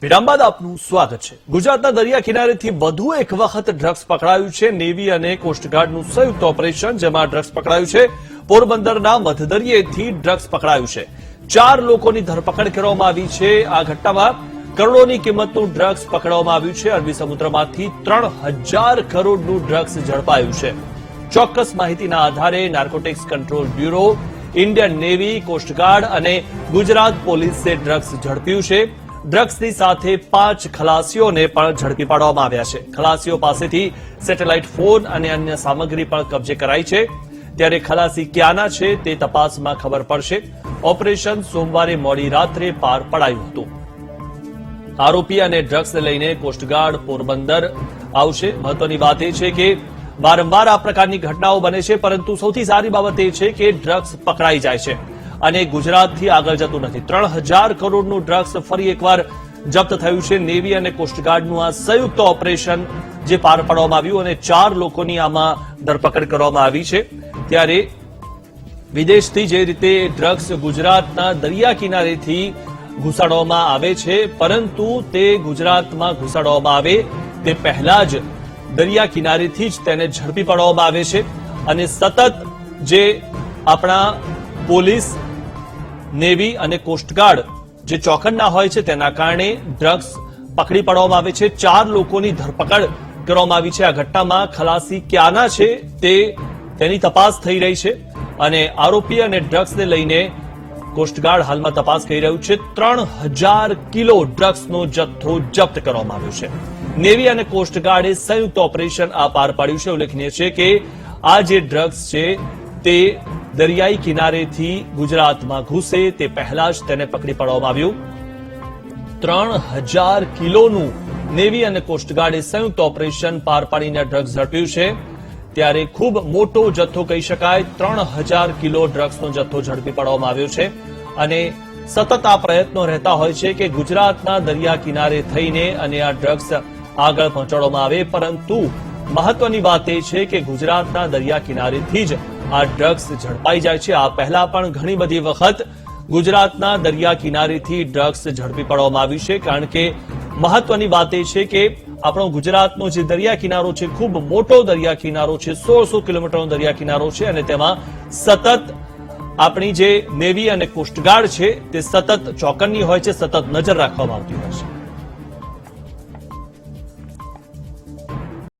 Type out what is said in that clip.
વિરામ બાદ આપનું સ્વાગત છે। ગુજરાતના દરિયા કિનારેથી વધુ એક વખત ડ્રગ્સ પકડાયું છે। નેવી અને કોસ્ટગાર્ડનું સંયુક્ત ઓપરેશન, જેમાં ડ્રગ્સ પકડાયું છે। પોરબંદરના મધદરિયેથી ડ્રગ્સ પકડાયું છે। 4 લોકોની ધરપકડ કરવામાં આવી છે। આ ઘટનામાં કરોડોની કિંમતનું ડ્રગ્સ પકડવામાં આવ્યું છે। અરબી સમુદ્રમાંથી 3000 કરોડનું ડ્રગ્સ ઝડપાયું છે। ચોક્કસ માહિતીના આધારે narcotics control bureau, Indian navy, coastguard અને ગુજરાત પોલીસે ડ્રગ્સ ઝડપ્યું છે। ડ્રગ્સની સાથે 5 ખલાસીઓને પણ ઝડપી પાડવામાં આવ્યા છે। ખલાસીઓ પાસેથી સેટેલાઇટ ફોન અને અન્ય સામગ્રી પણ કબજે કરાઈ છે। ત્યારે ખલાસી ક્યાંના છે તે તપાસમાં ખબર પડશે। ઓપરેશન સોમવારે મોડી રાત્રે પાર પડાયું હતું। આરોપી અને ડ્રગ્સને લઈને કોસ્ટગાર્ડ પોરબંદર આવશે। મહત્વની વાત એ છે કે વારંવાર આ પ્રકારની ઘટનાઓ બને છે, પરંતુ સૌથી સારી બાબત એ છે કે ડ્રગ્સ પકડાઈ જાય છે અને ગુજરાતથી આગળ જતું નથી। 3000 કરોડનું ડ્રગ્સ ફરી એકવાર જપ્ત થયું છે। નેવી અને કોસ્ટગાર્ડનું આ સંયુક્ત ઓપરેશન જે પાર પાડવામાં આવ્યું અને 4 લોકોની આમાં ધરપકડ કરવામાં આવી છે। ત્યારે વિદેશથી જે રીતે ડ્રગ્સ ગુજરાતના દરિયા કિનારેથી ઘુસાડવામાં આવે છે, પરંતુ તે ગુજરાતમાં ઘુસાડવામાં આવે તે પહેલા જ દરિયા કિનારેથી જ તેને ઝડપી પાડવામાં આવે છે અને સતત જે આપણા પોલીસ, નેવી અને કોસ્ટગાર્ડ જે ચોકન્ના હોય છે તેના કારણે ડ્રગ્સ પકડી પાડવામાં આવે છે। 4 લોકોની ધરપકડ કરવામાં આવી છે। આ ઘટનામાં ખલાસી ક્યાંના છે તેની તપાસ થઈ રહી છે અને આરોપી અને ડ્રગ્સને લઈને કોસ્ટગાર્ડ હાલમાં તપાસ કરી રહ્યું છે। 3000 કિલો ડ્રગ્સનો જથ્થો જપ્ત કરવામાં આવ્યો છે। નેવી અને કોસ્ટગાર્ડે સંયુક્ત ઓપરેશન આ પાર પાડ્યું છે। ઉલ્લેખનીય છે કે આ જે ડ્રગ્સ છે તે દરિયાઈ કિનારેથી ગુજરાતમાં ઘૂસે તે પહેલા જ તેને પકડી પાડવામાં આવ્યું। 3000 કિલોનું નેવી અને કોસ્ટગાર્ડે સંયુક્ત ઓપરેશન પાર પાડીને ડ્રગ્સ ઝડપ્યું છે। ત્યારે ખૂબ મોટો જથ્થો કહી શકાય। 3000 કિલો ડ્રગ્સનો જથ્થો ઝડપી પાડવામાં આવ્યો છે અને સતત આ પ્રયત્નો રહેતા હોય છે કે ગુજરાતના દરિયા કિનારે થઈને અને આ ડ્રગ્સ આગળ પહોંચાડવામાં આવે, પરંતુ મહત્વની વાત એ છે કે ગુજરાતના દરિયા કિનારેથી જ આ ડ્રગ્સ ઝડપાઈ જાય છે। આ પહેલા પણ ઘણી બધી વખત ગુજરાતના દરિયા કિનારેથી ડ્રગ્સ ઝડપી પાડવામાં આવ્યું છે, કારણ કે મહત્વની વાત એ છે કે આપણો ગુજરાતનો જે દરિયા કિનારો છે ખૂબ મોટો દરિયા કિનારો છે। 1600 કિલોમીટરનો દરિયા કિનારો છે અને તેમાં સતત આપણી જે નેવી અને કોસ્ટગાર્ડ છે તે સતત ચોકન્ની હોય છે, સતત નજર રાખવામાં આવતી હોય છે।